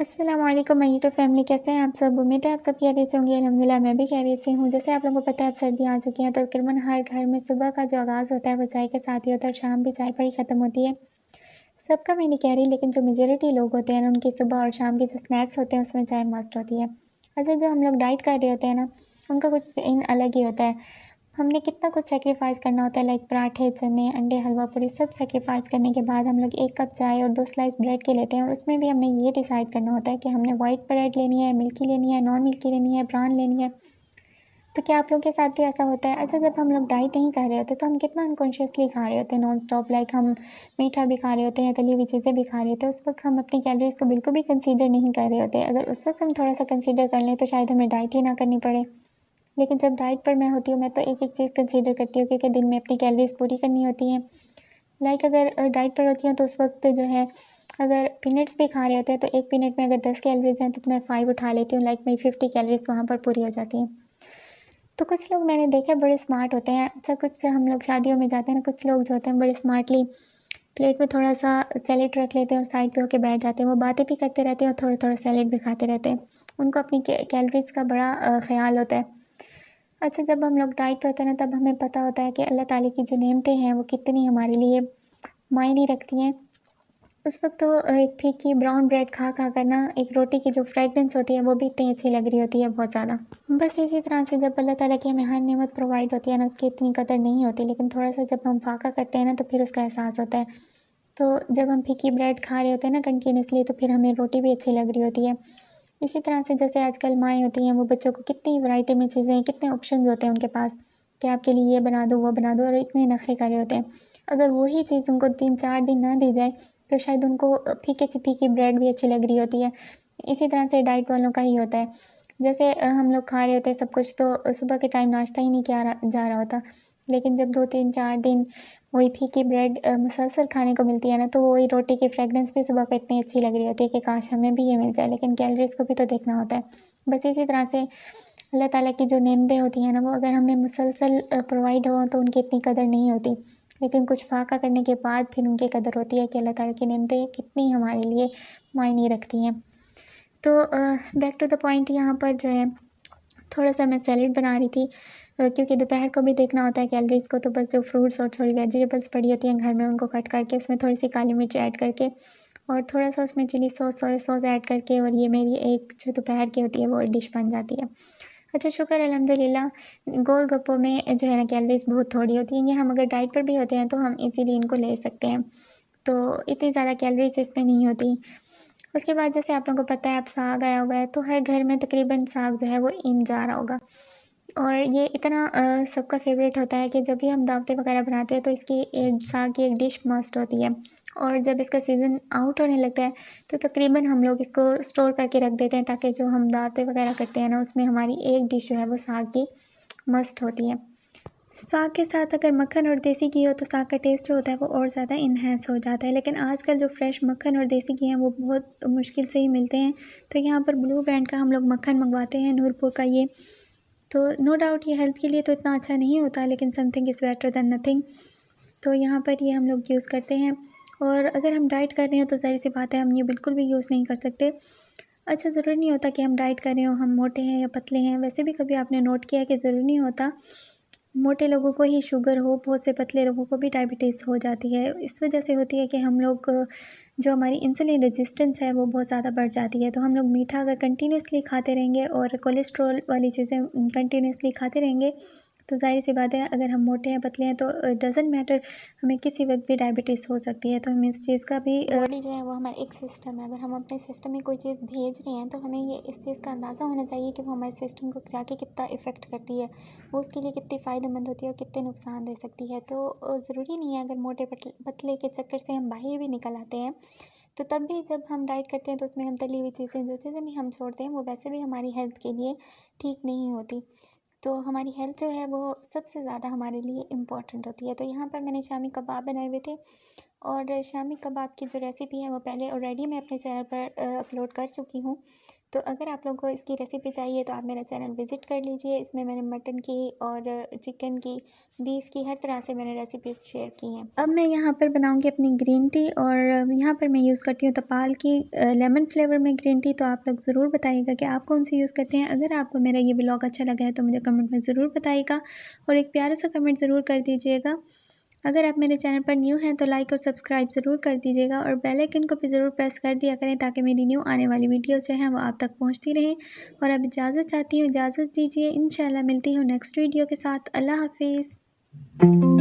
अस्सलाम वालेकुम my YouTube family, कैसे हैं आप सब। उम्मीद है आप सब खैरियत से होंगे। अल्हम्दुलिल्लाह मैं भी खैरियत से हूँ। जैसे आप लोगों को पता है अब सर्दियाँ आ चुकी हैं तो तकरीबन हर घर में सुबह का जो आगाज़ होता है वो चाय के साथ ही होता है और शाम भी चाय पर ही ख़त्म होती है। सबका मैं नहीं कह रही, लेकिन जो मेजॉरिटी लोग होते हैं ना उनकी सुबह और शाम के जो स्नैक्स होते हैं उसमें चाय मस्ट होती है। अच्छा, जो हम लोग डाइट कर रहे होते हैं ना उनका कुछ सीन अलग ही होता है। हमने कितना कुछ सैक्रिफाइस करना होता है, लाइक पराठे, चने, अंडे, हलवा पूरी सब सैक्रिफाइस करने के बाद हम लोग 1 कप चाय और 2 स्लाइस ब्रेड के लेते हैं और उसमें भी हमने ये डिसाइड करना होता है कि हमने वाइट ब्रेड लेनी है, मिल्की लेनी है, नॉन मिल्की लेनी है, ब्राउन लेनी है। तो क्या आप लोगों के साथ भी ऐसा होता है? अच्छा, जब हम लोग डाइट नहीं कर रहे होते तो हम कितना अनकॉन्शियसली खा रहे होते हैं नॉन स्टॉप, लाइक हम मीठा भी खा रहे होते हैं, तली हुई चीज़ें भी खा रहे होते हैं। उस वक्त हम अपनी कैलोरीज को बिल्कुल भी कंसीडर नहीं कर रहे होते। अगर उस वक्त हम थोड़ा सा कंसीडर कर लें तो शायद हमें डाइट ही ना करनी पड़े। लेकिन जब डाइट पर मैं होती हूँ मैं तो एक-एक चीज़ कंसीडर करती हूँ, क्योंकि दिन में अपनी कैलोरीज़ पूरी करनी होती हैं। लाइक अगर डाइट पर होती हूँ तो उस वक्त जो है, अगर पीनट्स भी खा रहे होते हैं तो 1 पीनट में अगर 10 कैलोरीज़ हैं तो मैं 5 उठा लेती हूँ, लाइक मेरी 50 कैलोरीज़ वहाँ पर पूरी हो जाती हैं। तो कुछ लोग मैंने देखे बड़े स्मार्ट होते हैं। अच्छा, कुछ हम लोग शादियों में जाते हैं ना, कुछ लोग जो होते हैं बड़े स्मार्टली प्लेट में थोड़ा-सा सैलेड रख लेते हैं और साइड पे होके बैठ जाते हैं। वो बातें भी करते रहते हैं और थोड़ा-थोड़ा सैलेड भी खाते रहते हैं। उनको अपनी कैलोरीज़ का बड़ा ख़्याल होता है। अच्छा, जब हम लोग डाइट पे होते हैं ना तब हमें पता होता है कि अल्लाह ताला की जो नेमतें हैं वो कितनी हमारे लिए मायने रखती हैं। उस वक़्त तो एक फीकी ब्राउन ब्रेड खा कर ना एक रोटी की जो फ्रेग्रेंस होती है वो भी इतनी अच्छी लग रही होती है, बहुत ज़्यादा। बस इसी तरह से जब अल्लाह ताला की हमें हर नेमत प्रोवाइड होती है ना उसकी इतनी कदर नहीं होती, लेकिन थोड़ा-सा जब हम फाका करते हैं ना तो फिर उसका एहसास होता है। तो जब हम फीकी ब्रेड खा रहे होते हैं ना कंटिन्यूअसली तो फिर हमें रोटी भी अच्छी लग रही होती है। इसी तरह से जैसे आजकल माएँ होती हैं वो बच्चों को कितनी वैरायटी में चीज़ें, कितने ऑप्शंस होते हैं उनके पास कि आपके लिए ये बना दूँ, वो बना दूँ, और इतने नखरे कर रहे होते हैं। अगर वही चीज़ उनको 3-4 दिन ना दी जाए तो शायद उनको फीकी से फीकी ब्रेड भी अच्छी लग रही होती है। इसी तरह से डाइट वालों का ही होता है। जैसे हम लोग खा रहे होते हैं सब कुछ तो सुबह के टाइम नाश्ता ही नहीं किया जा रहा होता। लेकिन जब 2-3-4 दिन वही फीकी ब्रेड मुसलसल खाने को मिलती है ना, तो वही रोटी की फ्रेग्रेंस भी सुबह को इतनी अच्छी लग रही होती है कि काश हमें भी ये मिल जाए, लेकिन कैलोरीज़ को भी तो देखना होता है। बस इसी तरह से अल्लाह ताला की जो नेमतें होती हैं ना, वो अगर हमें मुसलसल प्रोवाइड हो तो उनकी इतनी कदर नहीं होती। लेकिन कुछ फ़ाक़ा करने के बाद फिर उनकी कदर होती है कि अल्लाह ताला की नेमतें कितनी हमारे लिए मायने रखती हैं। तो बैक टू द पॉइंट, यहाँ पर जो है थोड़ा-सा मैं सैलेड बना रही थी, क्योंकि दोपहर को भी देखना होता है कैलोरीज़ को, तो बस जो फ्रूट्स और थोड़ी वेजिटेबल्स पड़ी होती हैं घर में उनको कट करके उसमें थोड़ी-सी काली मिर्च ऐड करके और थोड़ा-सा उसमें chilli sauce, soya sauce add करके, और ये मेरी एक जो दोपहर की होती है वो डिश बन जाती है। अच्छा, शुक्र अल्हम्दुलिल्लाह, गोलगप्पों में जो है ना कैलोरीज़ बहुत थोड़ी होती हैं। ये हम अगर डाइट पर भी होते हैं तो हम इज़िली इनको ले सकते हैं। तो इतनी ज़्यादा कैलोरीज़ इसमें नहीं होती। उसके बाद जैसे आप लोगों को पता है अब साग आया हुआ है, तो हर घर में तकरीबन साग जो है वो इन जा रहा होगा। और ये इतना सबका फ़ेवरेट होता है कि जब भी हम दावतें वगैरह बनाते हैं तो इसकी एक साग की एक डिश मस्ट होती है। और जब इसका सीज़न आउट होने लगता है तो तकरीबन हम लोग इसको स्टोर करके रख देते हैं, ताकि जो हम दावतें वगैरह करते हैं ना उसमें हमारी एक डिश जो है वो साग की मस्ट होती है। साग के साथ अगर मक्खन और देसी घी हो तो साग का टेस्ट जो होता है वो और ज़्यादा इन्हेंस हो जाता है। लेकिन आजकल जो फ्रेश मक्खन और देसी घी हैं वो बहुत मुश्किल से ही मिलते हैं। तो यहाँ पर ब्लू बैंड का हम लोग मक्खन मंगवाते हैं, नूरपुर का ये। तो नो डाउट ये हेल्थ के लिए तो इतना अच्छा नहीं होता, लेकिन something is better than nothing. तो यहाँ पर ये हम लोग यूज़ करते हैं। और अगर हम डाइट कर रहे हैं तो ज़ाहिर-सी बात है हम ये बिल्कुल भी यूज़ नहीं कर सकते। अच्छा, ज़रूरी नहीं होता कि हम डाइट कर रहे हो, हम मोटे हैं या पतले हैं। वैसे भी कभी आपने नोट किया है कि ज़रूरी नहीं होता मोटे लोगों को ही शुगर हो, बहुत से पतले लोगों को भी डायबिटीज़ हो जाती है। इस वजह से होती है कि हम लोग जो हमारी इंसुलिन रेजिस्टेंस है वो बहुत ज़्यादा बढ़ जाती है। तो हम लोग मीठा अगर कंटिन्यूअसली खाते रहेंगे और कोलेस्ट्रॉल वाली चीज़ें कंटिन्यूअसली खाते रहेंगे तो ज़ाहिर-सी बात है अगर हम मोटे हैं, पतले हैं तो डज़न्ट मैटर, हमें किसी वक़्त भी डायबिटीज़ हो सकती है। तो हमें इस चीज़ का भी बॉडी जो है वो हमारा एक सिस्टम है। अगर हम अपने सिस्टम में कोई चीज़ भेज रहे हैं तो हमें ये इस चीज़ का अंदाज़ा होना चाहिए कि वो हमारे सिस्टम को जाके कितना इफ़ेक्ट करती है, वो उसके लिए कितनी फ़ायदेमंद होती है और कितने नुकसान दे सकती है। तो ज़रूरी नहीं है अगर मोटे पतले के चक्कर से हम बाहर भी निकल आते हैं तो तब भी जब हम डाइट करते हैं तो उसमें हम तली हुई चीज़ें, जो चीज़ें भी हम छोड़ते हैं वो वैसे भी हमारी हेल्थ के लिए ठीक नहीं होती। तो हमारी हेल्थ जो है वो सबसे ज़्यादा हमारे लिए इम्पॉर्टेंट होती है। तो यहाँ पर मैंने शामी कबाब बनाए हुए थे, और शामी कबाब की जो रेसिपी है वो पहले ऑलरेडी मैं अपने चैनल पर अपलोड कर चुकी हूँ। तो अगर आप लोगों को इसकी रेसिपी चाहिए तो आप मेरा चैनल विज़िट कर लीजिए। इसमें मैंने मटन की और चिकन की, बीफ की, हर तरह से मैंने रेसिपीज़ शेयर की हैं। अब मैं यहाँ पर बनाऊँगी अपनी ग्रीन टी और यहाँ पर मैं यूज़ करती हूँ तपाल की लेमन फ्लेवर में ग्रीन टी। तो आप लोग ज़रूर बताइएगा कि आप कौन सी यूज़ करते हैं। अगर आपको मेरा ये व्लॉग अच्छा लगा है तो मुझे कमेंट में ज़रूर बताइएगा और एक प्यारा सा कमेंट ज़रूर कर दीजिएगा। अगर आप मेरे चैनल पर न्यू हैं तो लाइक और सब्सक्राइब ज़रूर कर दीजिएगा और बेल आइकन को भी ज़रूर प्रेस कर दिया करें ताकि मेरी न्यू आने वाली वीडियोस जो हैं वो आप तक पहुंचती रहें। और अब इजाज़त चाहती हूँ, इजाज़त दीजिए। इंशाल्लाह मिलती हूँ नेक्स्ट वीडियो के साथ। अल्लाह हाफिज़।